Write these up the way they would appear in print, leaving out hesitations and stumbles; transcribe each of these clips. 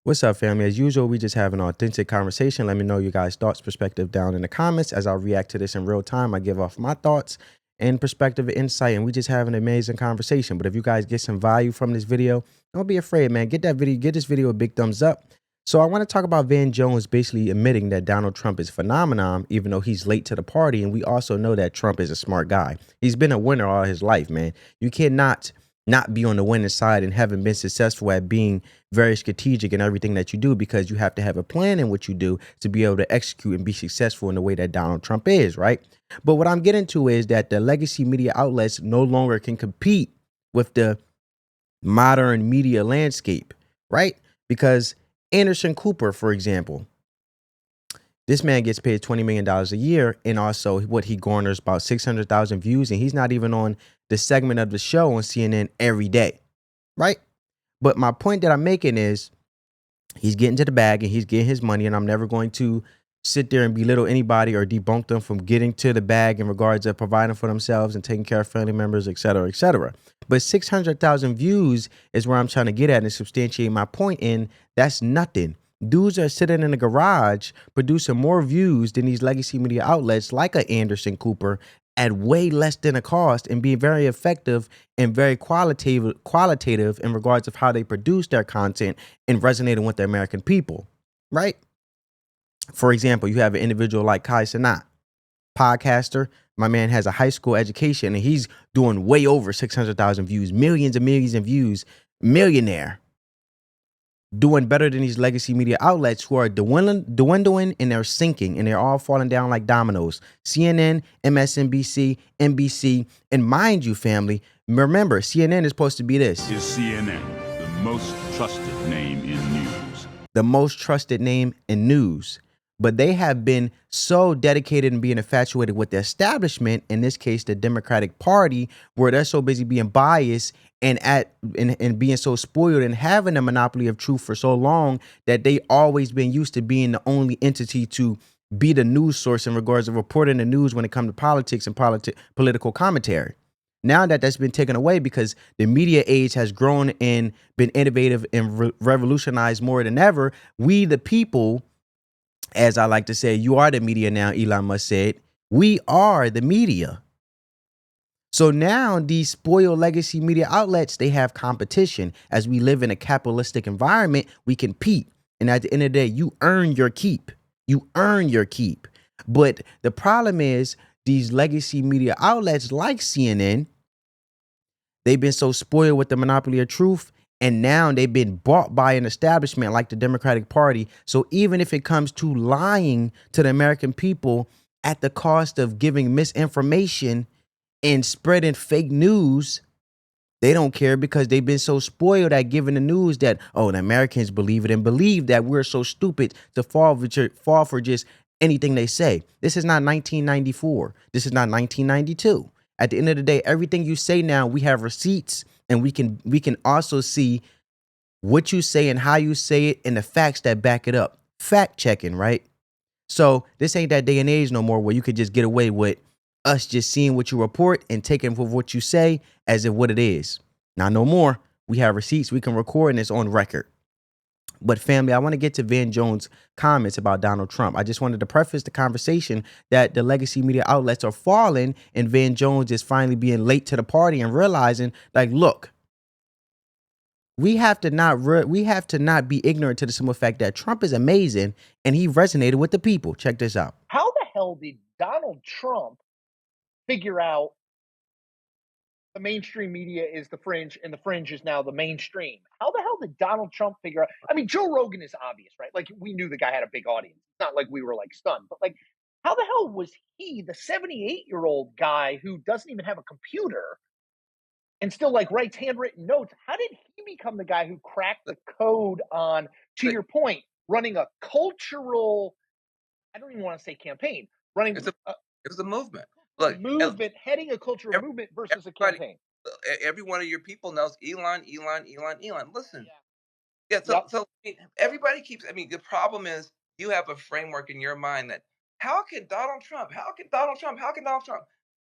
What's up, family? As usual, we just have an authentic conversation. Let me know your guys' thoughts, perspective down in the comments. As I react to this in real time, I give off my thoughts and perspective and insight, and we just have an amazing conversation. But if you guys get some value from this video, don't be afraid, man. Get this video a big thumbs up. So I want to talk about Van Jones basically admitting that Donald Trump is a phenomenon, even though he's late to the party. And we also know that Trump is a smart guy. He's been a winner all his life, man. You cannot not be on the winning side and haven't been successful at being very strategic in everything that you do, because you have to have a plan in what you do to be able to execute and be successful in the way that Donald Trump is, right? But what I'm getting to is that the legacy media outlets no longer can compete with the modern media landscape, right? Because Anderson Cooper, for example, this man gets paid $20 million a year, and also what he garners about 600,000 views, and he's not even on the segment of the show on CNN every day, right? But my point that I'm making is he's getting to the bag and he's getting his money, and I'm never going to sit there and belittle anybody or debunk them from getting to the bag in regards of providing for themselves and taking care of family members, et cetera, et cetera. But 600,000 views is where I'm trying to get at and substantiate my point in. That's nothing. Dudes are sitting in the garage producing more views than these legacy media outlets like a Anderson Cooper at way less than a cost, and being very effective and very qualitative in regards of how they produce their content and resonating with the American people, right? For example, you have an individual like Kai Cenat, podcaster. My man has a high school education and he's doing way over 600,000 views, millions and millions of views, millionaire, doing better than these legacy media outlets who are dwindling and they're sinking and they're all falling down like dominoes. CNN, MSNBC, NBC, and mind you, family, remember, CNN is supposed to be this. Is CNN the most trusted name in news? The most trusted name in news. But they have been so dedicated and being infatuated with the establishment, in this case, the Democratic Party, where they're so busy being biased and being so spoiled and having a monopoly of truth for so long that they always been used to being the only entity to be the news source in regards of reporting the news when it comes to politics and political commentary. Now that that's been taken away because the media age has grown and been innovative and revolutionized more than ever, we the people, as I like to say, you are the media now, Elon Musk said. We are the media. So now these spoiled legacy media outlets, they have competition. As we live in a capitalistic environment, we compete. And at the end of the day, you earn your keep. You earn your keep. But the problem is these legacy media outlets like CNN, they've been so spoiled with the monopoly of truth, and now they've been bought by an establishment like the Democratic Party. So even if it comes to lying to the American people at the cost of giving misinformation and spreading fake news, they don't care, because they've been so spoiled at giving the news that, oh, the Americans believe it and believe that we're so stupid to fall for just anything they say. This is not 1994. This is not 1992. At the end of the day, everything you say now, we have receipts, and we can also see what you say and how you say it and the facts that back it up. Fact checking, right? So this ain't that day and age no more where you could just get away with us just seeing what you report and taking for what you say as if what it is. Now, no more. We have receipts, we can record, and it's on record. But family, I want to get to Van Jones' comments about Donald Trump. I just wanted to preface the conversation that the legacy media outlets are falling, and Van Jones is finally being late to the party and realizing, like, look, we have to not be ignorant to the simple fact that Trump is amazing and he resonated with the people. Check this out. How the hell did Donald Trump figure out the mainstream media is the fringe and the fringe is now the mainstream? How the hell did Donald Trump figure out? I mean, Joe Rogan is obvious, right? Like, we knew the guy had a big audience. It's not like we were like stunned, but like, how the hell was he, the 78-year-old guy who doesn't even have a computer and still like writes handwritten notes? How did he become the guy who cracked the code on, to your point, running a cultural, I don't even want to say campaign, running It was a movement. Look, movement, heading a cultural movement versus a campaign. every one of your people knows Elon. Listen, Yeah. So everybody keeps. I mean, the problem is you have a framework in your mind that how can Donald Trump? How can Donald Trump? How can Donald Trump?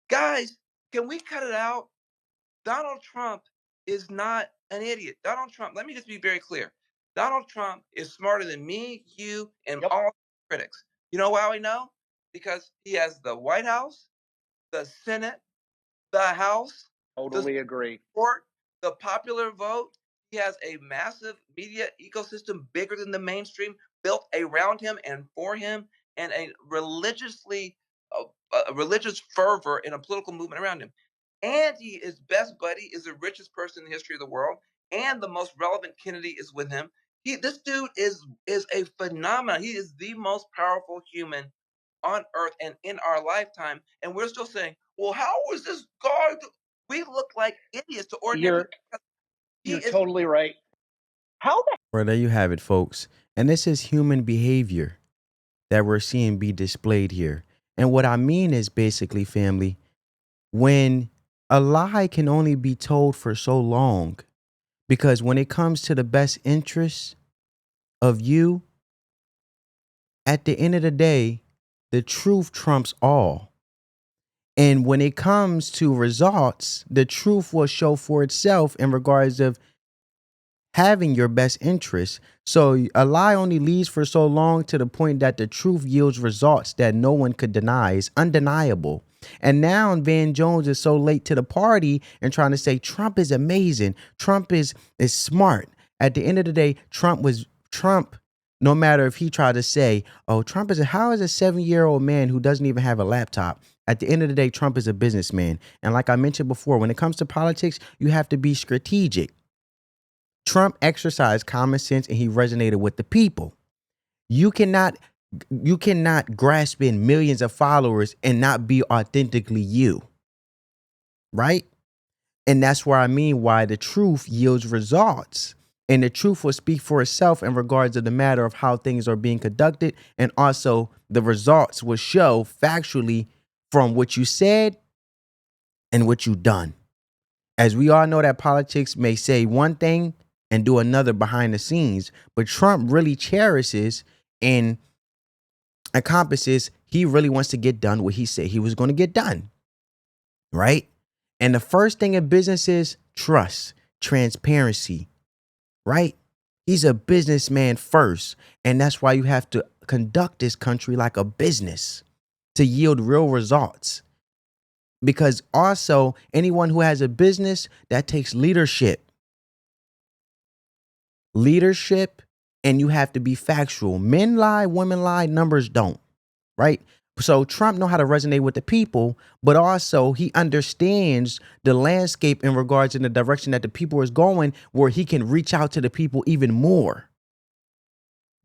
Guys, can we cut it out? Donald Trump is not an idiot. Donald Trump. Let me just be very clear. Donald Trump is smarter than me, you, and Yep. all critics. You know why we know? Because he has the White House, the Senate, the House, the Totally agree. support, the popular vote. He has a massive media ecosystem bigger than the mainstream built around him and for him, and a religious fervor in a political movement around him. And his best buddy is the richest person in the history of the world, and the most relevant Kennedy is with him. This dude is a phenomenon. He is the most powerful human on earth and in our lifetime, and we're still saying, "Well, how was this guy?" We look like idiots to ordinary You're people. He you're is totally right. How the Well, there you have it, folks. And this is human behavior that we're seeing be displayed here. And what I mean is basically, family, when a lie can only be told for so long, because when it comes to the best interests of you, at the end of the day, the truth trumps all. And when it comes to results, the truth will show for itself in regards of having your best interest. So a lie only leads for so long to the point that the truth yields results that no one could deny. It's undeniable. And now Van Jones is so late to the party and trying to say Trump is amazing. Trump is smart. At the end of the day, Trump, no matter if he tried to say, oh, Trump is how is a 7-year-old man who doesn't even have a laptop? At the end of the day, Trump is a businessman. And like I mentioned before, when it comes to politics, you have to be strategic. Trump exercised common sense and he resonated with the people. You cannot grasp in millions of followers and not be authentically you. Right? And that's where I mean why the truth yields results. And the truth will speak for itself in regards to the matter of how things are being conducted. And also the results will show factually from what you said and what you done. As we all know that politics may say one thing and do another behind the scenes, but Trump really cherishes and encompasses, he really wants to get done what he said he was going to get done, right? And the first thing in business is trust, transparency, right? He's a businessman first, and that's why you have to conduct this country like a business to yield real results. Because also, anyone who has a business, that takes leadership. Leadership, and you have to be factual. Men lie, women lie, numbers don't, right? So Trump know how to resonate with the people, but also he understands the landscape in regards to the direction that the people is going, where he can reach out to the people even more,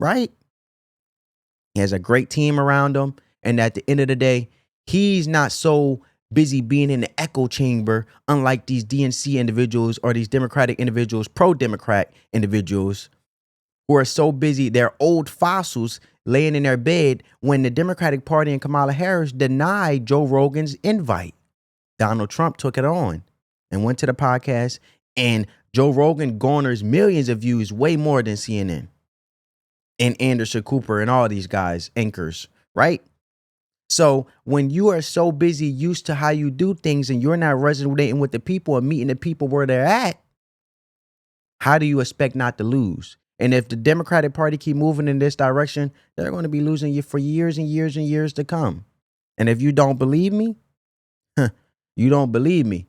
right? He has a great team around him, and at the end of the day, he's not so busy being in the echo chamber, unlike these DNC individuals or these Democratic individuals, pro-Democrat individuals, who are so busy, they're old fossils laying in their bed when the Democratic Party and Kamala Harris denied Joe Rogan's invite. Donald Trump took it on and went to the podcast, and Joe Rogan garners millions of views, way more than CNN and Anderson Cooper and all these guys, anchors, right? So when you are so busy used to how you do things and you're not resonating with the people and meeting the people where they're at, how do you expect not to lose? And if the Democratic Party keep moving in this direction, they're going to be losing you for years and years and years to come. And if you don't believe me, you don't believe me.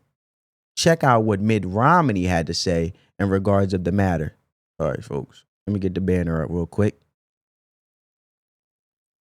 Check out what Mitt Romney had to say in regards of the matter. All right, folks, let me get the banner up real quick.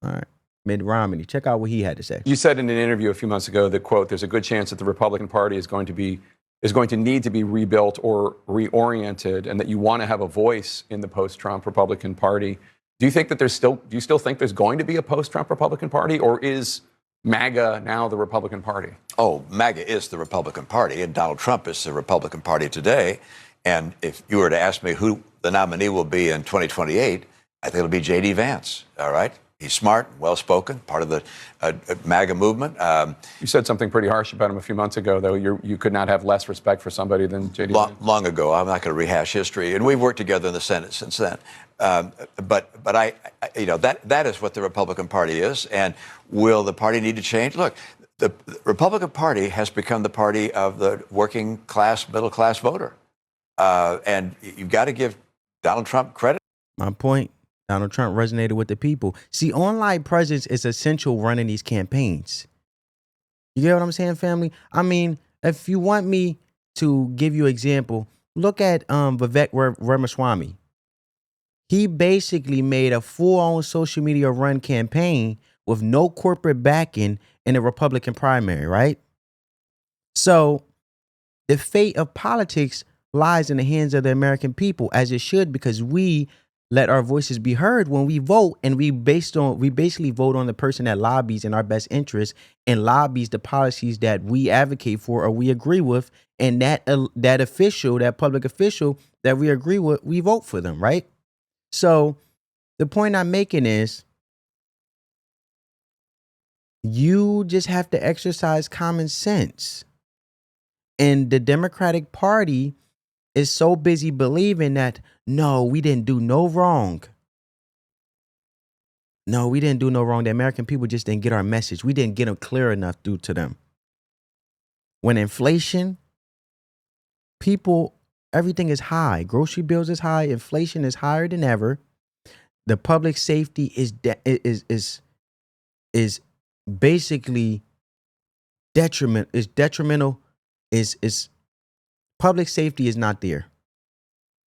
All right. Mitt Romney, check out what he had to say. You said in an interview a few months ago that, quote, there's a good chance that the Republican Party is going to need to be rebuilt or reoriented, and that you want to have a voice in the post-Trump Republican Party. Do you still think there's going to be a post-Trump Republican Party, or is MAGA now the Republican Party? Oh, MAGA is the Republican Party, and Donald Trump is the Republican Party today. And if you were to ask me who the nominee will be in 2028, I think it'll be J.D. Vance, all right? He's smart, well-spoken, part of the MAGA movement. You said something pretty harsh about him a few months ago, though. You could not have less respect for somebody than J.D. Vance. Long ago. I'm not going to rehash history. And we've worked together in the Senate since then. But I that is what the Republican Party is. And will the party need to change? Look, the Republican Party has become the party of the working class, middle class voter. And you've got to give Donald Trump credit. My point, Donald Trump resonated with the people. See, online presence is essential running these campaigns. You get what I'm saying, family? I mean, if you want me to give you an example, look at Vivek Ramaswamy. He basically made a full-on social media run campaign with no corporate backing in the Republican primary, right? So the fate of politics lies in the hands of the American people, as it should, because we let our voices be heard when we vote, and we basically vote on the person that lobbies in our best interest and lobbies the policies that we advocate for or we agree with, and that official, that public official that we agree with, we vote for them, right? So the point I'm making is you just have to exercise common sense. And the Democratic Party is so busy believing that, no, we didn't do no wrong. No, we didn't do no wrong. The American people just didn't get our message. We didn't get them clear enough through to them. When inflation, everything is high. Grocery bills is high. Inflation is higher than ever. The public safety is basically detrimental. Is public safety is not there.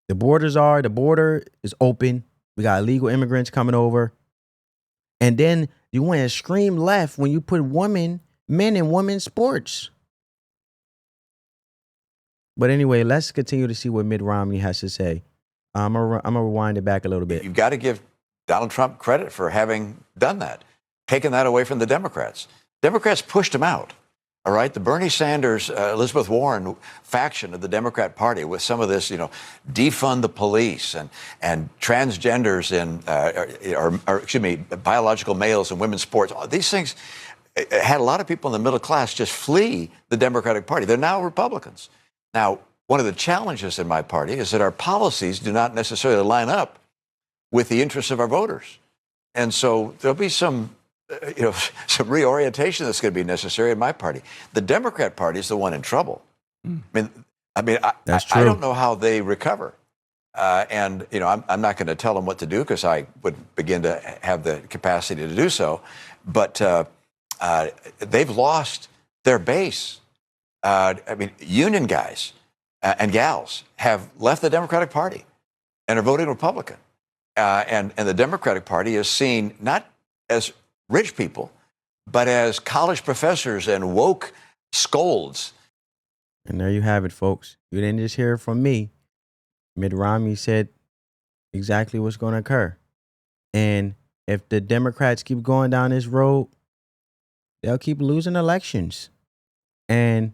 The border is open. We got illegal immigrants coming over. And then you want to scream left when you put men in women's sports. But anyway, let's continue to see what Mitt Romney has to say. I'm gonna rewind it back a little bit. You've got to give Donald Trump credit for having done that, taken that away from the Democrats. Democrats pushed him out. All right, the Bernie Sanders, Elizabeth Warren faction of the Democrat Party with some of this, defund the police and transgenders in, biological males in women's sports. These things had a lot of people in the middle class just flee the Democratic Party. They're now Republicans. Now, one of the challenges in my party is that our policies do not necessarily line up with the interests of our voters. And so there'll be some reorientation that's going to be necessary in my party. The Democrat Party is the one in trouble. I don't know how they recover. I'm not going to tell them what to do because I would begin to have the capacity to do so. But they've lost their base. Union guys and gals have left the Democratic Party and are voting Republican. And the Democratic Party is seen not as rich people, but as college professors and woke scolds. And there you have it, folks. You didn't just hear it from me. Mitt Romney said exactly what's going to occur. And if the Democrats keep going down this road, they'll keep losing elections. And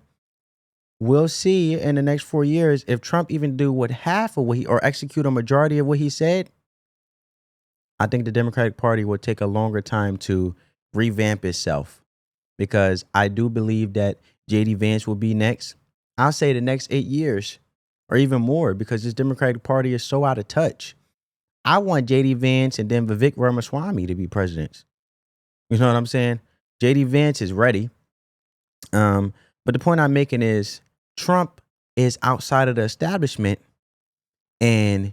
we'll see in the next 4 years if Trump even do what half of or execute a majority of what he said. I think the Democratic Party will take a longer time to revamp itself, because I do believe that J.D. Vance will be next. I'll say the next 8 years or even more, because this Democratic Party is so out of touch. I want J.D. Vance and then Vivek Ramaswamy to be presidents. You know what I'm saying? J.D. Vance is ready. But the point I'm making is Trump is outside of the establishment, and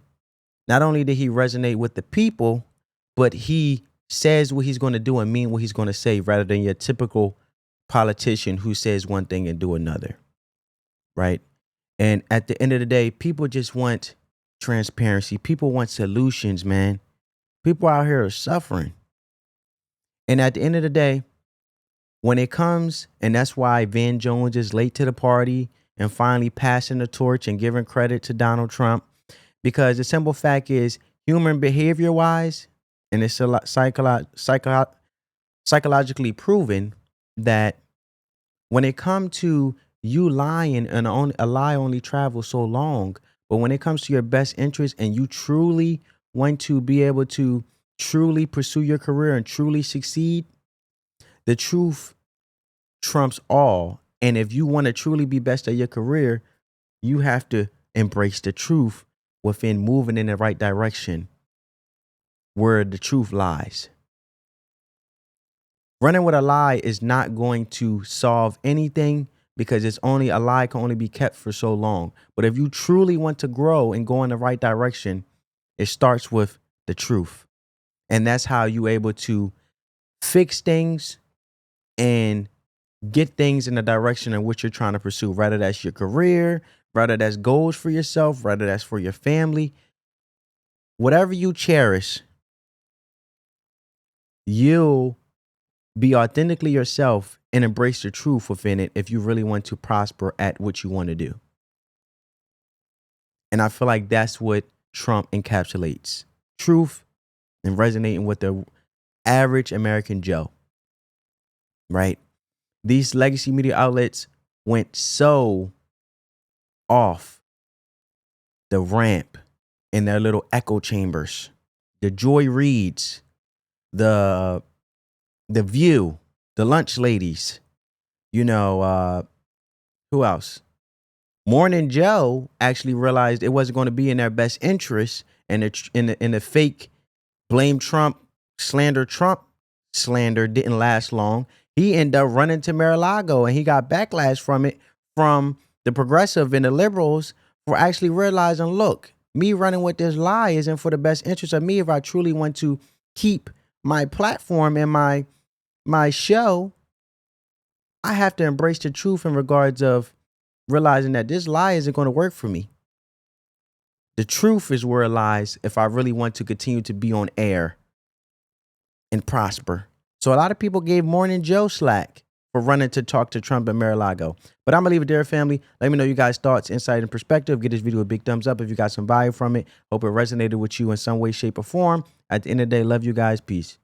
not only did he resonate with the people, but he says what he's going to do and mean what he's going to say, rather than your typical politician who says one thing and do another, right? And at the end of the day, people just want transparency. People want solutions, man. People out here are suffering. And at the end of the day, when it comes, and that's why Van Jones is late to the party and finally passing the torch and giving credit to Donald Trump, because the simple fact is, human behavior-wise, and it's a lot psychologically proven that when it comes to you lying, and a lie only travels so long, but when it comes to your best interest and you truly want to be able to truly pursue your career and truly succeed, the truth trumps all. And if you want to truly be best at your career, you have to embrace the truth within moving in the right direction where the truth lies. Running with a lie is not going to solve anything, because a lie can only be kept for so long. But if you truly want to grow and go in the right direction, it starts with the truth. And that's how you able to fix things and get things in the direction in which you're trying to pursue, whether that's your career, whether that's goals for yourself, whether that's for your family. Whatever you cherish, you'll be authentically yourself and embrace the truth within it if you really want to prosper at what you want to do. And I feel like that's what Trump encapsulates: truth and resonating with the average American Joe, right? These legacy media outlets went so off the ramp in their little echo chambers. The Joy Reids, the View, the Lunch Ladies, who else? Morning Joe actually realized it wasn't going to be in their best interest, and in the fake blame Trump, slander didn't last long. He ended up running to Mar-a-Lago, and he got backlash from it from the progressive and the liberals for actually realizing, look, me running with this lie isn't for the best interest of me. If I truly want to keep my platform and my show, I have to embrace the truth in regards of realizing that this lie isn't going to work for me. The truth is where it lies if I really want to continue to be on air and prosper. So a lot of people gave Morning Joe slack for running to talk to Trump and Mar-a-Lago. But I'm going to leave it there, family. Let me know you guys' thoughts, insight, and perspective. Give this video a big thumbs up if you got some value from it. Hope it resonated with you in some way, shape, or form. At the end of the day, love you guys. Peace.